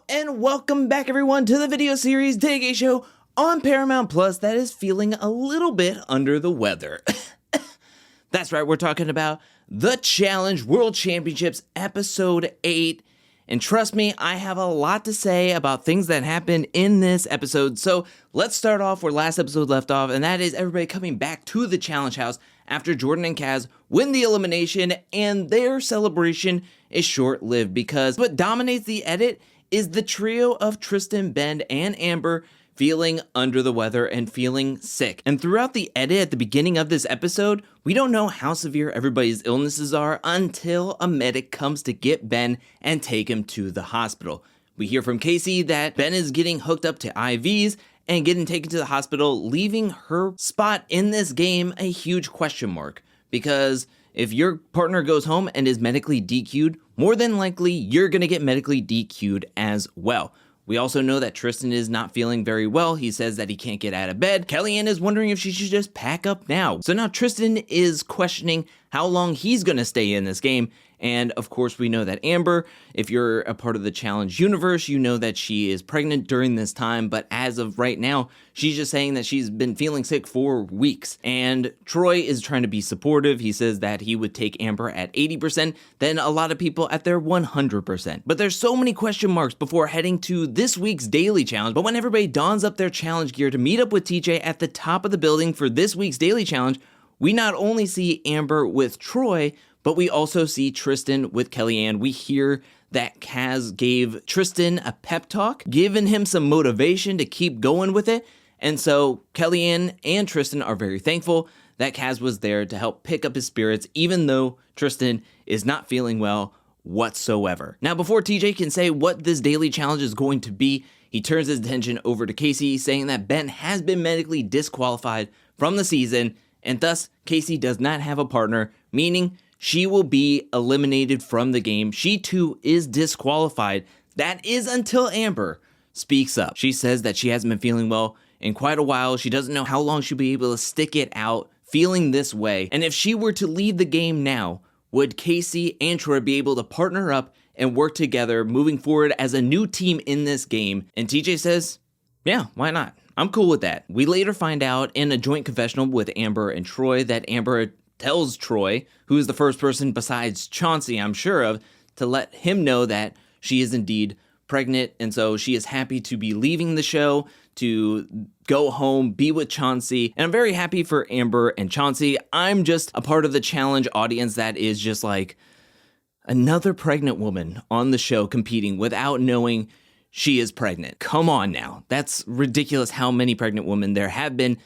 and welcome back everyone to the video series Take Show on Paramount Plus that is feeling a little bit under the weather. That's right, we're talking about The Challenge World Championships Episode 8. And trust me, I have a lot to say about things that happened in this episode. So let's start off where last episode left off, and that is everybody coming back to the Challenge House after Jordan and Kaz win the elimination, and their celebration is short-lived because what dominates the edit is the trio of Tristan, Ben, and Amber feeling under the weather and feeling sick. And throughout the edit at the beginning of this episode, we don't know how severe everybody's illnesses are until a medic comes to get Ben and take him to the hospital. We hear from Casey that Ben is getting hooked up to IVs and getting taken to the hospital, leaving her spot in this game a huge question mark. Because if your partner goes home and is medically DQ'd, more than likely you're gonna get medically DQ'd as well. We also know that Tristan is not feeling very well. He says that he can't get out of bed. Kellyanne is wondering if she should just pack up now. So now Tristan is questioning how long he's gonna stay in this game. And of course we know that Amber, if you're a part of the challenge universe, you know that she is pregnant during this time. But as of right now, she's just saying that she's been feeling sick for weeks. And Troy is trying to be supportive. He says that he would take Amber at 80%, then a lot of people at their 100%. But there's so many question marks before heading to this week's daily challenge. But when everybody dons up their challenge gear to meet up with TJ at the top of the building for this week's daily challenge, we not only see Amber with Troy, but we also see Tristan with Kellyanne. We hear that Kaz gave Tristan a pep talk, giving him some motivation to keep going with it. And so Kellyanne and Tristan are very thankful that Kaz was there to help pick up his spirits, even though Tristan is not feeling well whatsoever. Now, before TJ can say what this daily challenge is going to be, he turns his attention over to Casey, saying that Ben has been medically disqualified from the season, and thus Casey does not have a partner, meaning she will be eliminated from the game. She too is disqualified. That is until Amber speaks up. She says that she hasn't been feeling well in quite a while. She doesn't know how long she'll be able to stick it out feeling this way. And if she were to leave the game now, would Casey and Troy be able to partner up and work together moving forward as a new team in this game? And TJ says, yeah, why not? I'm cool with that. We later find out in a joint confessional with Amber and Troy that Amber tells Troy, who is the first person besides Chauncey, I'm sure of, to let him know that she is indeed pregnant. And so she is happy to be leaving the show, to go home, be with Chauncey. And I'm very happy for Amber and Chauncey. I'm just a part of the challenge audience that is just like another pregnant woman on the show competing without knowing she is pregnant. Come on now. That's ridiculous how many pregnant women there have been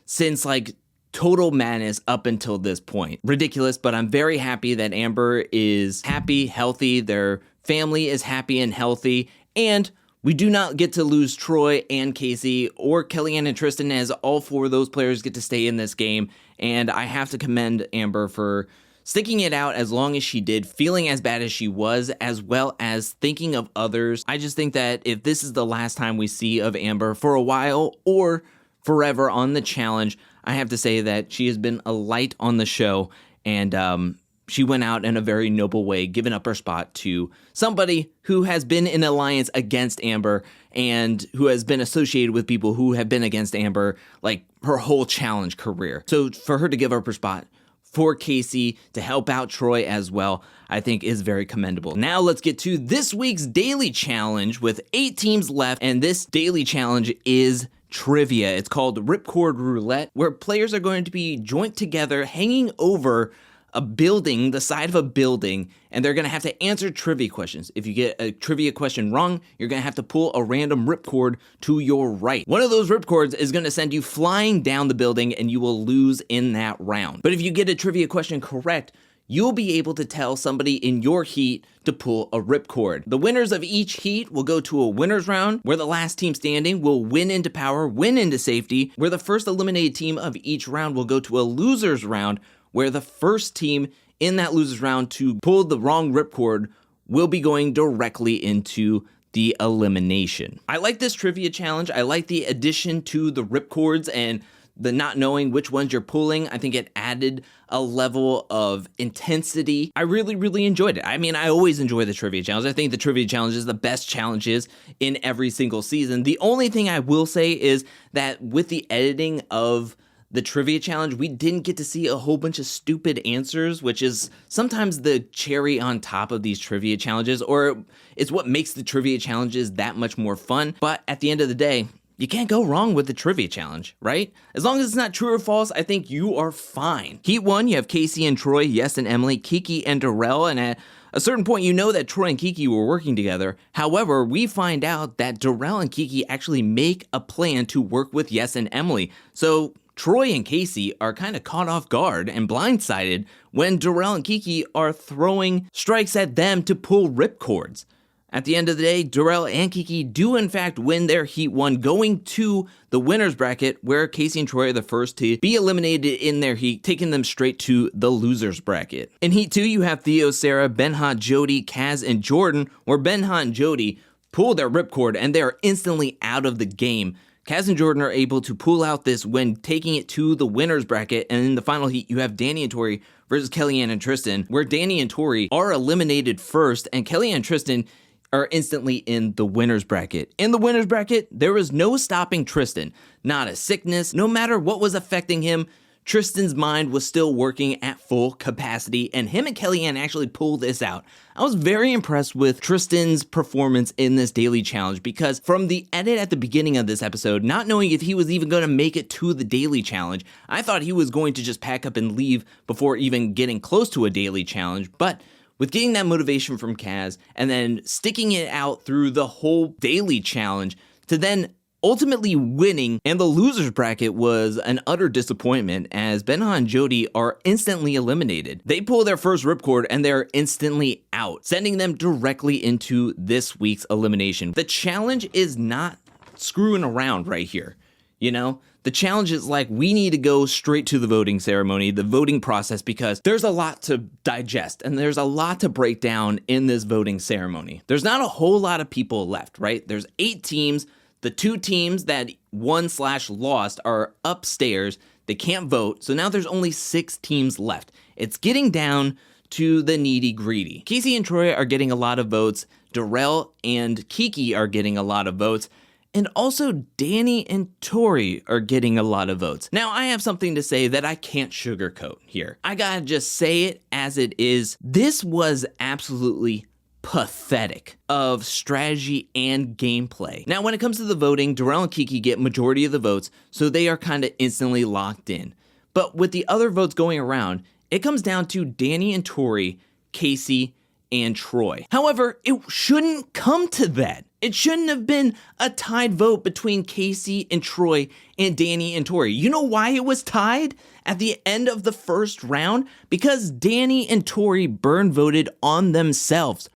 since like Total Madness up until this point. Ridiculous, but I'm very happy that Amber is happy, healthy, their family is happy and healthy, and we do not get to lose Troy and Casey or Kellyanne and Tristan, as all four of those players get to stay in this game. And I have to commend Amber for sticking it out as long as she did, feeling as bad as she was, as well as thinking of others. I just think that if this is the last time we see of Amber for a while or forever on the challenge, I have to say that she has been a light on the show, and she went out in a very noble way, giving up her spot to somebody who has been in alliance against Amber and who has been associated with people who have been against Amber like her whole challenge career. So for her to give up her spot for Casey to help out Troy as well, I think is very commendable. Now let's get to this week's daily challenge with 8 teams left, and this daily challenge is trivia. It's called Ripcord Roulette, where players are going to be joined together hanging over a building, the side of a building, and they're going to have to answer trivia questions. If you get a trivia question wrong, you're going to have to pull a random ripcord to your right. One of those ripcords is going to send you flying down the building, and you will lose in that round. But if you get a trivia question correct, you'll be able to tell somebody in your heat to pull a ripcord. The winners of each heat will go to a winner's round, where the last team standing will win into power, win into safety, where the first eliminated team of each round will go to a loser's round, where the first team in that loser's round to pull the wrong ripcord will be going directly into the elimination. I like this trivia challenge. I like the addition to the ripcords and the not knowing which ones you're pulling. I think it added a level of intensity. I really, really enjoyed it. I mean, I always enjoy the trivia challenge. I think the trivia challenge is the best challenges in every single season. The only thing I will say is that with the editing of the trivia challenge, we didn't get to see a whole bunch of stupid answers, which is sometimes the cherry on top of these trivia challenges, or it's what makes the trivia challenges that much more fun. But at the end of the day, you can't go wrong with the trivia challenge, right? As long as it's not true or false, I think you are fine. Heat 1, you have Casey and Troy, Yes and Emily, Kiki and Darrell, and at a certain point, you know that Troy and Kiki were working together. However, we find out that Darrell and Kiki actually make a plan to work with Yes and Emily. So Troy and Casey are kind of caught off guard and blindsided when Darrell and Kiki are throwing strikes at them to pull ripcords. At the end of the day, Darrell and Kiki do in fact win their Heat 1, going to the winner's bracket where Casey and Troy are the first to be eliminated in their heat, taking them straight to the loser's bracket. In Heat 2, you have Theo, Sarah, Benha, Jody, Kaz, and Jordan, where Benha and Jody pull their ripcord and they are instantly out of the game. Kaz and Jordan are able to pull out this when taking it to the winner's bracket, and in the final heat, you have Danny and Tori versus Kellyanne and Tristan, where Danny and Tori are eliminated first, and Kellyanne and Tristan are instantly in the winner's bracket. In the winner's bracket, there was no stopping Tristan. Not a sickness, no matter what was affecting him, Tristan's mind was still working at full capacity, and him and Kellyanne actually pulled this out. I was very impressed with Tristan's performance in this daily challenge because from the edit at the beginning of this episode, not knowing if he was even going to make it to the daily challenge, I thought he was going to just pack up and leave before even getting close to a daily challenge, but with getting that motivation from Kaz and then sticking it out through the whole daily challenge to then ultimately winning, and the loser's bracket was an utter disappointment as Benha and Jody are instantly eliminated. They pull their first ripcord and they're instantly out, sending them directly into this week's elimination. The challenge is not screwing around right here, you know? The challenge is like, we need to go straight to the voting ceremony, the voting process, because there's a lot to digest and there's a lot to break down in this voting ceremony. There's not a whole lot of people left, right? There's 8 teams. The 2 teams that won/lost are upstairs. They can't vote. So now there's only 6 teams left. It's getting down to the nitty-gritty. Casey and Troy are getting a lot of votes. Darrell and Kiki are getting a lot of votes. And also Danny and Tori are getting a lot of votes. Now, I have something to say that I can't sugarcoat here. I gotta just say it as it is. This was absolutely pathetic of strategy and gameplay. Now, when it comes to the voting, Darrell and Kiki get majority of the votes, so they are kind of instantly locked in. But with the other votes going around, it comes down to Danny and Tori, Casey, and Troy. However, it shouldn't come to that. It shouldn't have been a tied vote between Casey and Troy and Danny and Tori. You know why it was tied at the end of the first round? Because Danny and Tori burn voted on themselves.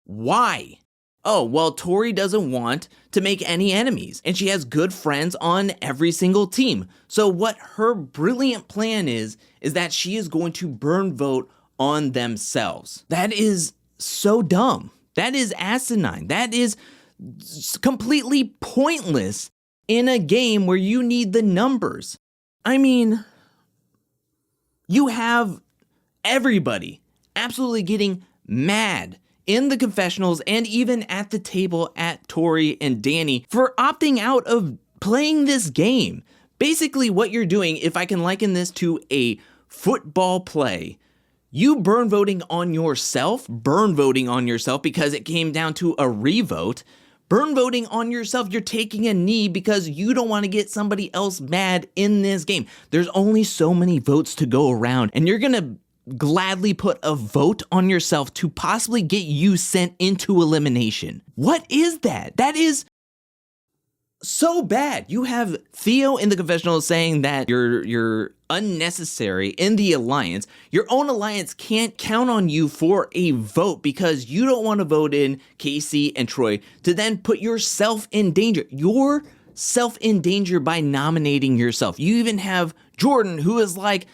Why? Oh, well, Tori doesn't want to make any enemies, and she has good friends on every single team. So what her brilliant plan is that she is going to burn vote on themselves. That is so dumb. That is asinine. That is completely pointless in a game where you need the numbers. I mean, you have everybody absolutely getting mad in the confessionals and even at the table at Tori and Danny for opting out of playing this game. Basically, what you're doing, if I can liken this to a football play, you burn voting on yourself because it came down to a revote. Burn voting on yourself, you're taking a knee because you don't want to get somebody else mad in this game. There's only so many votes to go around, and you're gonna gladly put a vote on yourself to possibly get you sent into elimination. What is that? That is so bad. You have Theo in the confessional saying that you're unnecessary in the alliance. Your own alliance can't count on you for a vote because you don't want to vote in Casey and Troy to then put yourself in danger. You're self in danger by nominating yourself. You even have Jordan, who is like,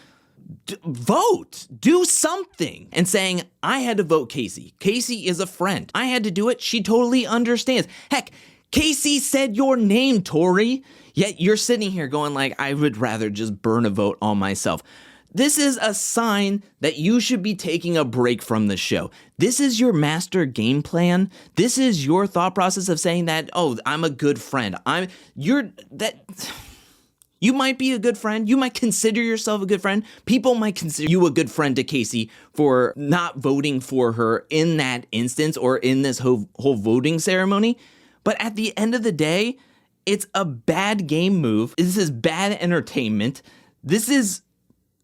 vote, do something, and saying, I had to vote Casey. Casey is a friend. I had to do it. She totally understands. Heck, Casey said your name, Tori. Yet you're sitting here going like, I would rather just burn a vote on myself. This is a sign that you should be taking a break from the show. This is your master game plan. This is your thought process of saying that, oh, I'm a good friend. You might be a good friend. You might consider yourself a good friend. People might consider you a good friend to Casey for not voting for her in that instance or in this whole voting ceremony. But at the end of the day, it's a bad game move. This is bad entertainment. This is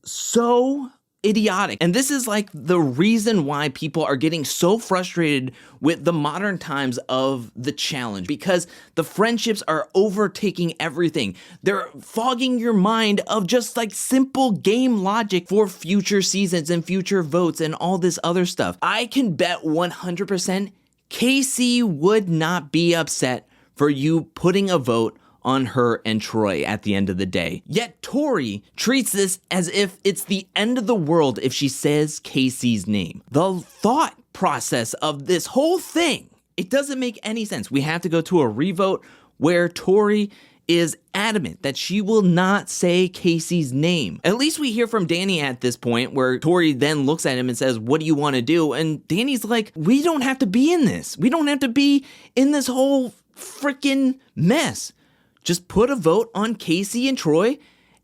so idiotic. And this is like the reason why people are getting so frustrated with the modern times of the challenge, because the friendships are overtaking everything. They're fogging your mind of just like simple game logic for future seasons and future votes and all this other stuff. I can bet 100% Casey would not be upset for you putting a vote on her and Troy at the end of the day. Yet Tori treats this as if it's the end of the world if she says Casey's name. The thought process of this whole thing, it doesn't make any sense. We have to go to a revote where Tori is adamant that she will not say Casey's name. At least we hear from Danny at this point, where Tori then looks at him and says, what do you want to do? And Danny's like, we don't have to be in this. We don't have to be in this whole freaking mess. Just put a vote on Casey and Troy,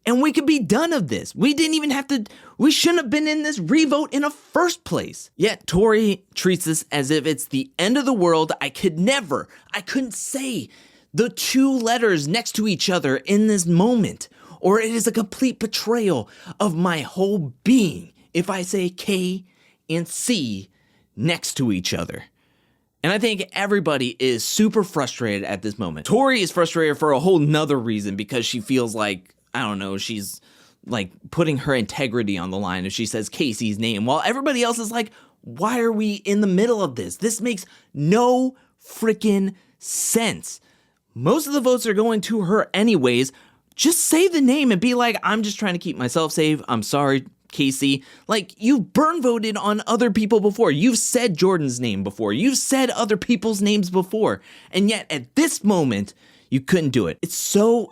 and we could be done of this. We shouldn't have been in this revote in the first place. Yet Tori treats this as if it's the end of the world. I couldn't say the two letters next to each other in this moment, or it is a complete betrayal of my whole being if I say K and C next to each other. And I think everybody is super frustrated at this moment. Tori is frustrated for a whole nother reason, because she feels like, I don't know, she's like putting her integrity on the line if she says Casey's name, while everybody else is like, why are we in the middle of this? This makes no freaking sense. Most of the votes are going to her anyways. Just say the name and be like, I'm just trying to keep myself safe. I'm sorry, Casey. Like, you've burn voted on other people before. You've said Jordan's name before. You've said other people's names before. And yet at this moment, you couldn't do it.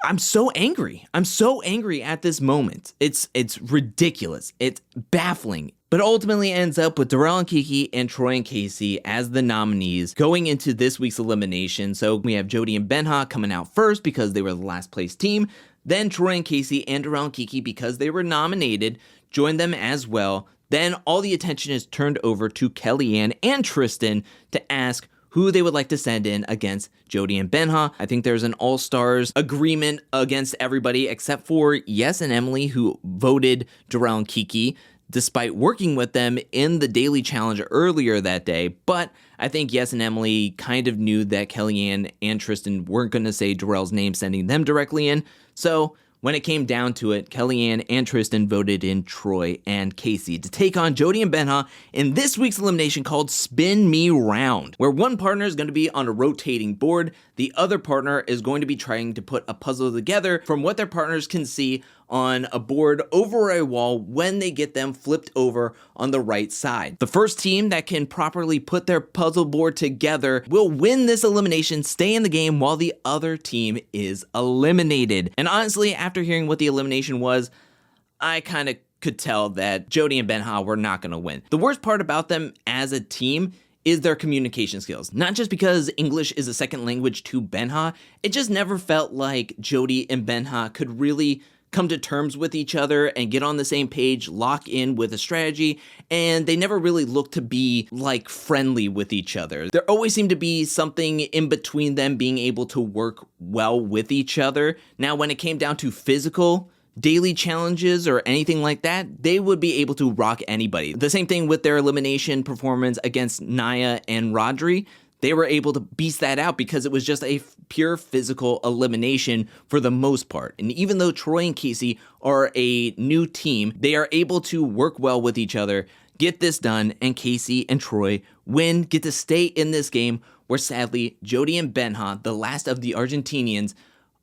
I'm so angry. I'm so angry at this moment. It's ridiculous. It's baffling. But ultimately ends up with Darrell and Kiki and Troy and Casey as the nominees going into this week's elimination. So we have Jody and Benha coming out first because they were the last place team. Then Troy and Casey and Darrell and Kiki, because they were nominated, join them as well. Then all the attention is turned over to Kellyanne and Tristan to ask who they would like to send in against Jody and Benha. I think there's an all-stars agreement against everybody except for Yes and Emily, who voted Darrell and Kiki, despite working with them in the daily challenge earlier that day. But I think Yes and Emily kind of knew that Kellyanne and Tristan weren't going to say Darrell's name, sending them directly in. So when it came down to it, Kellyanne and Tristan voted in Troy and Casey to take on Jody and Benha in this week's elimination called Spin Me Round, where one partner is going to be on a rotating board. The other partner is going to be trying to put a puzzle together from what their partners can see on a board over a wall when they get them flipped over on the right side. The first team that can properly put their puzzle board together will win this elimination, stay in the game while the other team is eliminated. And honestly, after hearing what the elimination was, I kind of could tell that Jody and Benha were not going to win. The worst part about them as a team is their communication skills. Not just because English is a second language to Benha, it just never felt like Jody and Benha could really come to terms with each other and get on the same page, lock in with a strategy, and they never really looked to be like friendly with each other. There always seemed to be something in between them being able to work well with each other. Now, when it came down to physical daily challenges or anything like that, they would be able to rock anybody. The same thing with their elimination performance against Naya and Rodri. They were able to beast that out because it was just a pure physical elimination for the most part. And even though Troy and Casey are a new team, they are able to work well with each other, get this done, and Casey and Troy win, get to stay in this game where sadly Jody and Benha, the last of the Argentinians,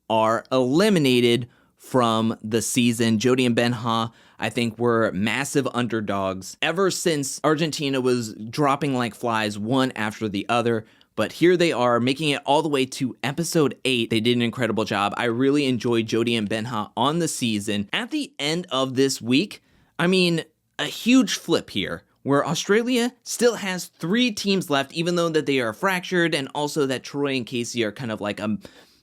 are eliminated from the season. Jody and Benha, I think, were massive underdogs ever since Argentina was dropping like flies one after the other. But here they are, making it all the way to episode 8. They did an incredible job. I really enjoyed Jody and Benha on the season. At the end of this week, I mean, a huge flip here, where Australia still has 3 teams left, even though that they are fractured, and also that Troy and Casey are kind of like a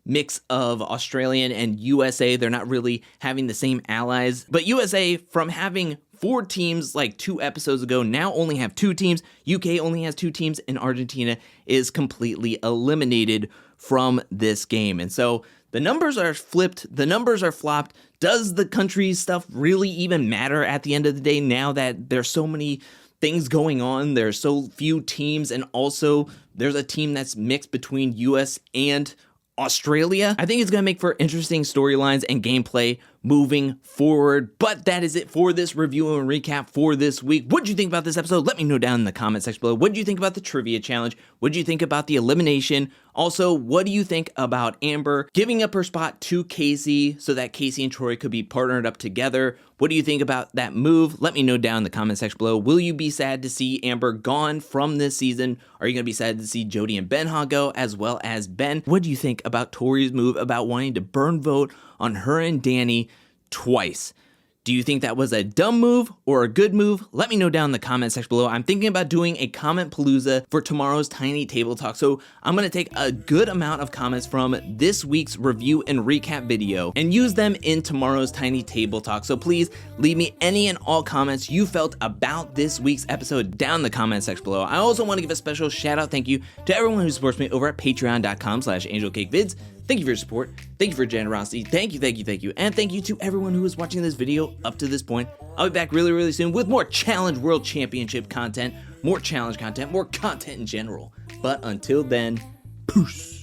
mix of Australian and USA. They're not really having the same allies. But USA, from having 4 teams like 2 episodes ago, now only have 2 teams. UK only has 2 teams, and Argentina is completely eliminated from this game. And so the numbers are flipped, the numbers are flopped. Does the country stuff really even matter at the end of the day now that there's so many things going on? There's so few teams, and also there's a team that's mixed between US and Australia. I think it's going to make for interesting storylines and gameplay moving forward. But that is it for this review and recap for this week. What did you think about this episode? Let me know down in the comment section below. What did you think about the trivia challenge? What did you think about the elimination? Also, what do you think about Amber giving up her spot to Casey so that Casey and Troy could be partnered up together? What do you think about that move? Let me know down in the comment section below. Will you be sad to see Amber gone from this season? Are you going to be sad to see Jody and Benha go, as well as Ben? What do you think about Tori's move about wanting to burn vote on her and Danny twice? Do you think that was a dumb move or a good move? Let me know down in the comment section below. I'm thinking about doing a comment palooza for tomorrow's Tiny Table Talk. So I'm going to take a good amount of comments from this week's review and recap video and use them in tomorrow's Tiny Table Talk. So please leave me any and all comments you felt about this week's episode down in the comment section below. I also want to give a special shout out thank you to everyone who supports me over at patreon.com/angelcakevids. Thank you for your support. Thank you for your generosity. Thank you. And thank you to everyone who is watching this video up to this point. I'll be back really, really soon with more Challenge World Championship content, more challenge content, more content in general. But until then, peace.